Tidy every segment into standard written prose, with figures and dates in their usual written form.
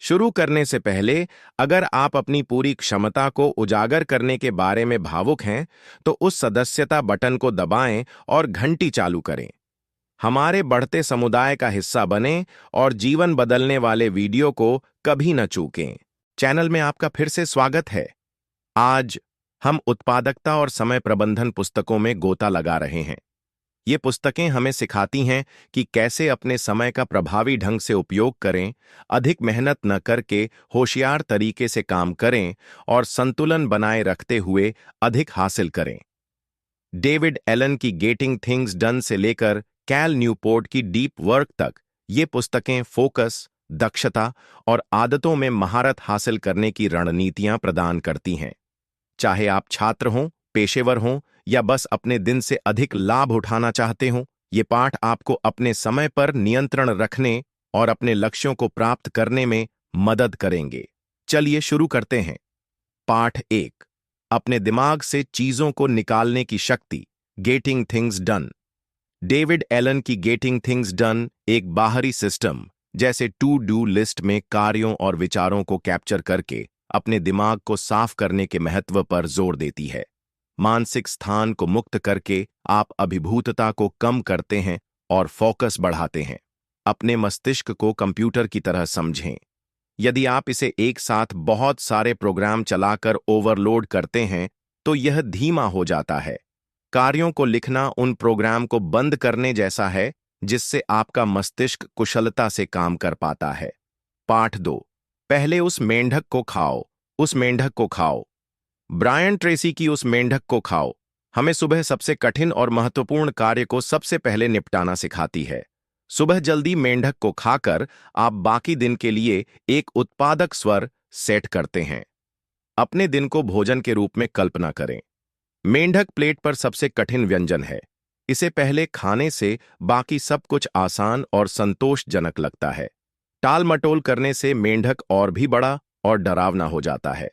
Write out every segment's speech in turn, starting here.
शुरू करने से पहले, अगर आप अपनी पूरी क्षमता को उजागर करने के बारे में भावुक हैं, तो उस सदस्यता बटन को दबाएं और घंटी चालू करें। हमारे बढ़ते समुदाय का हिस्सा बनें और जीवन बदलने वाले वीडियो को कभी न चूकें। चैनल में आपका फिर से स्वागत है। आज हम उत्पादकता और समय प्रबंधन पुस्तकों में गोता लगा रहे हैं। ये पुस्तकें हमें सिखाती हैं कि कैसे अपने समय का प्रभावी ढंग से उपयोग करें, अधिक मेहनत न करके होशियार तरीके से काम करें और संतुलन बनाए रखते हुए अधिक हासिल करें। डेविड एलन की गेटिंग थिंग्स डन से लेकर कैल न्यूपोर्ट की डीप वर्क तक, ये पुस्तकें फोकस, दक्षता और आदतों में महारत हासिल करने की रणनीतियां प्रदान करती हैं। चाहे आप छात्र हों, पेशेवर हों या बस अपने दिन से अधिक लाभ उठाना चाहते हों, ये पाठ आपको अपने समय पर नियंत्रण रखने और अपने लक्ष्यों को प्राप्त करने में मदद करेंगे। चलिए शुरू करते हैं। पाठ 1, अपने दिमाग से चीजों को निकालने की शक्ति, getting things done. David Allen की गेटिंग थिंग्स डन एक बाहरी सिस्टम जैसे टू डू लिस्ट में कार्यों और विचारों को कैप्चर करके अपने दिमाग को साफ करने के महत्व पर जोर देती है। मानसिक स्थान को मुक्त करके आप अभिभूतता को कम करते हैं और फोकस बढ़ाते हैं। अपने मस्तिष्क को कंप्यूटर की तरह समझें। यदि आप इसे एक साथ बहुत सारे प्रोग्राम चलाकर ओवरलोड करते हैं, तो यह धीमा हो जाता है। कार्यों को लिखना उन प्रोग्राम को बंद करने जैसा है जिससे आपका मस्तिष्क कुशलता से काम कर पाता है। पाठ 2, पहले उस मेंढक को खाओ, उस मेंढक को खाओ। ब्रायन ट्रेसी की उस मेंढक को खाओ हमें सुबह सबसे कठिन और महत्वपूर्ण कार्य को सबसे पहले निपटाना सिखाती है। सुबह जल्दी मेंढक को खाकर आप बाकी दिन के लिए एक उत्पादक स्वर सेट करते हैं। अपने दिन को भोजन के रूप में कल्पना करें। मेंढक प्लेट पर सबसे कठिन व्यंजन है। इसे पहले खाने से बाकी सब कुछ आसान और संतोषजनक लगता है। टाल मटोल करने से मेंढक और भी बड़ा और डरावना हो जाता है।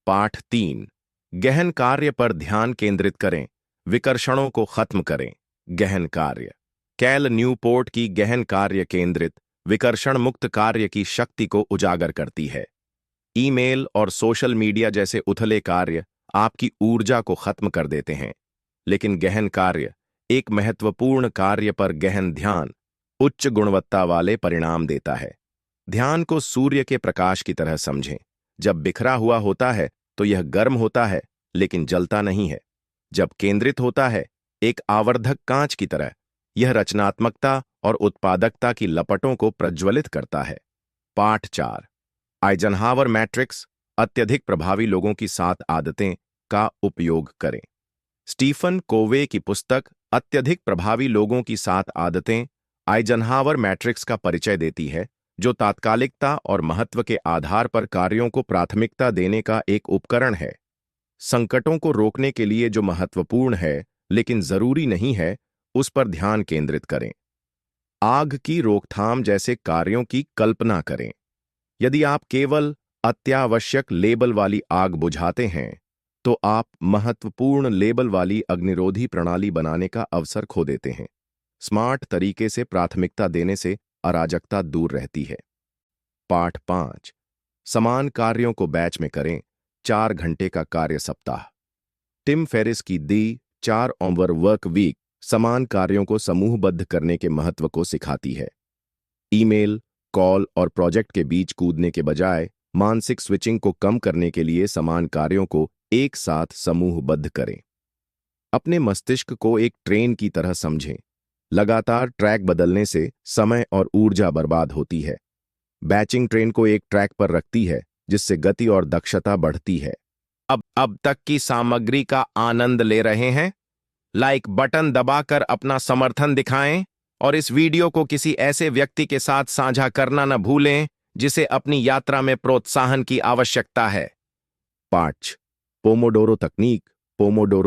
पाठ 3, गहन कार्य पर ध्यान केंद्रित करें, विकर्षणों को खत्म करें। गहन कार्य। कैल न्यूपोर्ट की गहन कार्य केंद्रित, विकर्षण मुक्त कार्य की शक्ति को उजागर करती है। ईमेल और सोशल मीडिया जैसे उथले कार्य आपकी ऊर्जा को खत्म कर देते हैं, लेकिन गहन कार्य, एक महत्वपूर्ण कार्य पर गहन ध्यान, उच्च गुणवत्ता वाले परिणाम देता है। ध्यान को सूर्य के प्रकाश की तरह समझें। जब बिखरा हुआ होता है तो यह गर्म होता है, लेकिन जलता नहीं है। जब केंद्रित होता है, एक आवर्धक कांच की तरह, यह रचनात्मकता और उत्पादकता की लपटों को प्रज्वलित करता है। पाठ 4, आइजनहावर मैट्रिक्स, अत्यधिक प्रभावी लोगों की 7 आदतें का उपयोग करें। स्टीफन कोवे की पुस्तक अत्यधिक प्रभावी लोगों की 7 आदतें आइजनहावर मैट्रिक्स का परिचय देती है, जो तात्कालिकता और महत्व के आधार पर कार्यों को प्राथमिकता देने का एक उपकरण है। संकटों को रोकने के लिए जो महत्वपूर्ण है लेकिन जरूरी नहीं है, उस पर ध्यान केंद्रित करें। आग की रोकथाम जैसे कार्यों की कल्पना करें। यदि आप केवल अत्यावश्यक लेबल वाली आग बुझाते हैं, तो आप महत्वपूर्ण लेबल वाली अग्निरोधी प्रणाली बनाने का अवसर खो देते हैं। स्मार्ट तरीके से प्राथमिकता देने से अराजकता दूर रहती है। पाठ 5, समान कार्यों को बैच में करें, 4 घंटे का कार्य सप्ताह। टिम फेरिस की दी 4 ऑवर वर्क वीक समान कार्यों को समूहबद्ध करने के महत्व को सिखाती है। ईमेल, कॉल और प्रोजेक्ट के बीच कूदने के बजाय मानसिक स्विचिंग को कम करने के लिए समान कार्यों को एक साथ समूहबद्ध करें। अपने मस्तिष्क को एक ट्रेन की तरह समझें। लगातार ट्रैक बदलने से समय और ऊर्जा बर्बाद होती है। बैचिंग ट्रेन को एक ट्रैक पर रखती है, जिससे गति और दक्षता बढ़ती है। अब तक की सामग्री का आनंद ले रहे हैं? लाइक बटन दबाकर अपना समर्थन दिखाएं और इस वीडियो को किसी ऐसे व्यक्ति के साथ साझा करना न भूलें जिसे अपनी यात्रा में प्रोत्साहन की आवश्यकता है। पाठ, पोमोडोरो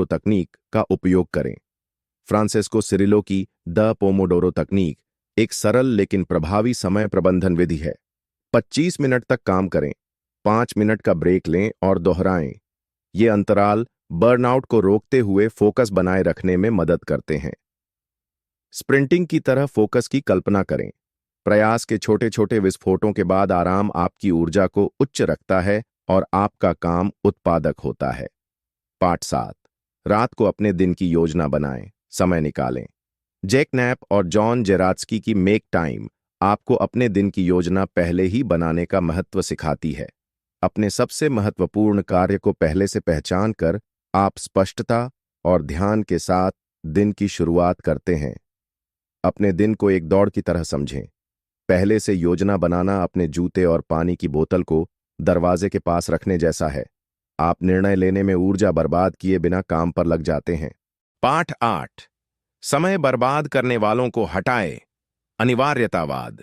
तकनीक का उपयोग करें। फ्रांसिस्को सिरिलो की द पोमोडोरो तकनीक एक सरल लेकिन प्रभावी समय प्रबंधन विधि है। 25 मिनट तक काम करें, 5 मिनट का ब्रेक लें और दोहराएं। ये अंतराल बर्नआउट को रोकते हुए फोकस बनाए रखने में मदद करते हैं। स्प्रिंटिंग की तरह फोकस की कल्पना करें। प्रयास के छोटे छोटे विस्फोटों के बाद आराम आपकी ऊर्जा को उच्च रखता है और आपका काम उत्पादक होता है। पाठ 7। रात को अपने दिन की योजना बनाएं, समय निकालें। जैक नैप और जॉन जेरात्स्की की मेक टाइम आपको अपने दिन की योजना पहले ही बनाने का महत्व सिखाती है। अपने सबसे महत्वपूर्ण कार्य को पहले से पहचान कर आप स्पष्टता और ध्यान के साथ दिन की शुरुआत करते हैं। अपने दिन को एक दौड़ की तरह समझें। पहले से योजना बनाना अपने जूते और पानी की बोतल को दरवाजे के पास रखने जैसा है। आप निर्णय लेने में ऊर्जा बर्बाद किए बिना काम पर लग जाते हैं। पाठ 8। समय बर्बाद करने वालों को हटाए। अनिवार्यतावाद।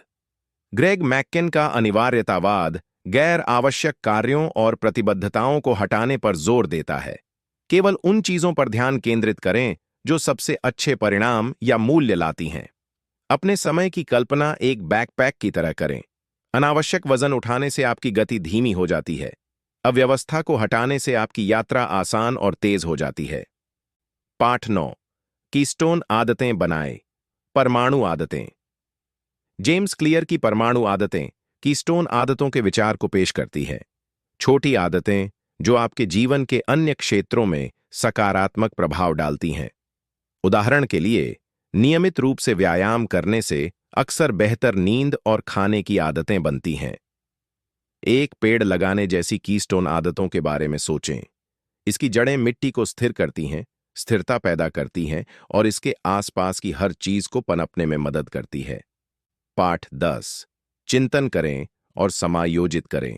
ग्रेग मैक्केन का अनिवार्यतावाद गैर आवश्यक कार्यों और प्रतिबद्धताओं को हटाने पर जोर देता है। केवल उन चीजों पर ध्यान केंद्रित करें जो सबसे अच्छे परिणाम या मूल्य लाती हैं। अपने समय की कल्पना एक बैकपैक की तरह करें। अनावश्यक वजन उठाने से आपकी गति धीमी हो जाती है। अव्यवस्था को हटाने से आपकी यात्रा आसान और तेज हो जाती है। पाठ 9। कीस्टोन आदतें बनाएं। परमाणु आदतें। जेम्स क्लियर की परमाणु आदतें कीस्टोन आदतों के विचार को पेश करती है। छोटी आदतें जो आपके जीवन के अन्य क्षेत्रों में सकारात्मक प्रभाव डालती हैं। उदाहरण के लिए, नियमित रूप से व्यायाम करने से अक्सर बेहतर नींद और खाने की आदतें बनती हैं। एक पेड़ लगाने जैसी कीस्टोन आदतों के बारे में सोचें। इसकी जड़ें मिट्टी को स्थिर करती हैं, स्थिरता पैदा करती हैं और इसके आसपास की हर चीज को पनपने में मदद करती है। पाठ 10। चिंतन करें और समायोजित करें।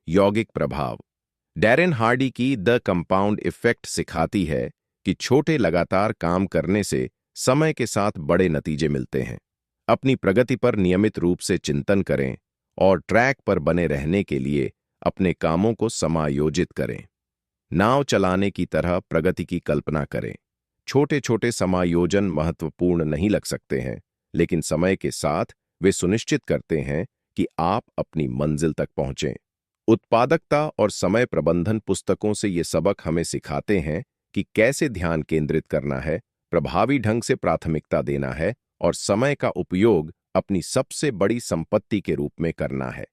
यौगिक प्रभाव। डैरेन हार्डी की द कंपाउंड इफेक्ट सिखाती है कि छोटे लगातार काम करने से समय के साथ बड़े नतीजे मिलते हैं। अपनी प्रगति पर नियमित रूप से चिंतन करें और ट्रैक पर बने रहने के लिए अपने कामों को समायोजित करें। नाव चलाने की तरह प्रगति की कल्पना करें। छोटे छोटे समायोजन महत्वपूर्ण नहीं लग सकते हैं, लेकिन समय के साथ वे सुनिश्चित करते हैं कि आप अपनी मंजिल तक पहुंचें। उत्पादकता और समय प्रबंधन पुस्तकों से ये सबक हमें सिखाते हैं कि कैसे ध्यान केंद्रित करना है, प्रभावी ढंग से प्राथमिकता देना है और समय का उपयोग अपनी सबसे बड़ी संपत्ति के रूप में करना है।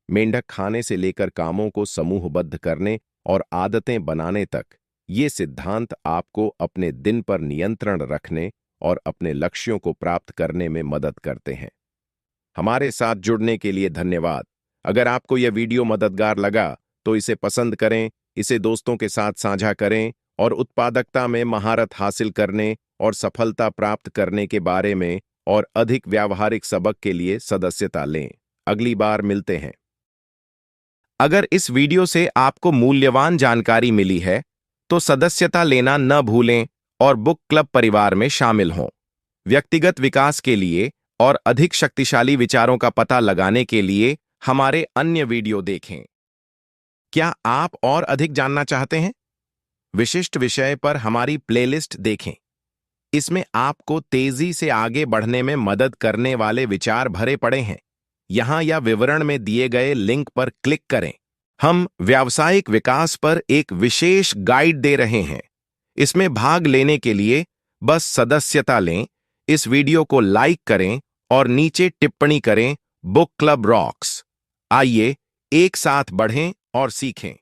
मेंढक खाने से लेकर कामों को समूहबद्ध करने और आदतें बनाने तक, ये सिद्धांत आपको अपने दिन पर नियंत्रण रखने और अपने लक्ष्यों को प्राप्त करने में मदद करते हैं। हमारे साथ जुड़ने के लिए धन्यवाद। अगर आपको यह वीडियो मददगार लगा तो इसे पसंद करें, इसे दोस्तों के साथ साझा करें और उत्पादकता में महारत हासिल करने और सफलता प्राप्त करने के बारे में और अधिक व्यावहारिक सबक के लिए सदस्यता लें। अगली बार मिलते हैं। अगर इस वीडियो से आपको मूल्यवान जानकारी मिली है तो सदस्यता लेना न भूलें और बुक क्लब परिवार में शामिल हों। व्यक्तिगत विकास के लिए और अधिक शक्तिशाली विचारों का पता लगाने के लिए हमारे अन्य वीडियो देखें। क्या आप और अधिक जानना चाहते हैं? विशिष्ट विषय पर हमारी प्लेलिस्ट देखें। इसमें आपको तेजी से आगे बढ़ने में मदद करने वाले विचार भरे पड़े हैं। यहां या विवरण में दिए गए लिंक पर क्लिक करें। हम व्यावसायिक विकास पर एक विशेष गाइड दे रहे हैं। इसमें भाग लेने के लिए बस सदस्यता लें, इस वीडियो को लाइक करें और नीचे टिप्पणी करें, बुक क्लब रॉक्स। आइए एक साथ बढ़ें और सीखें।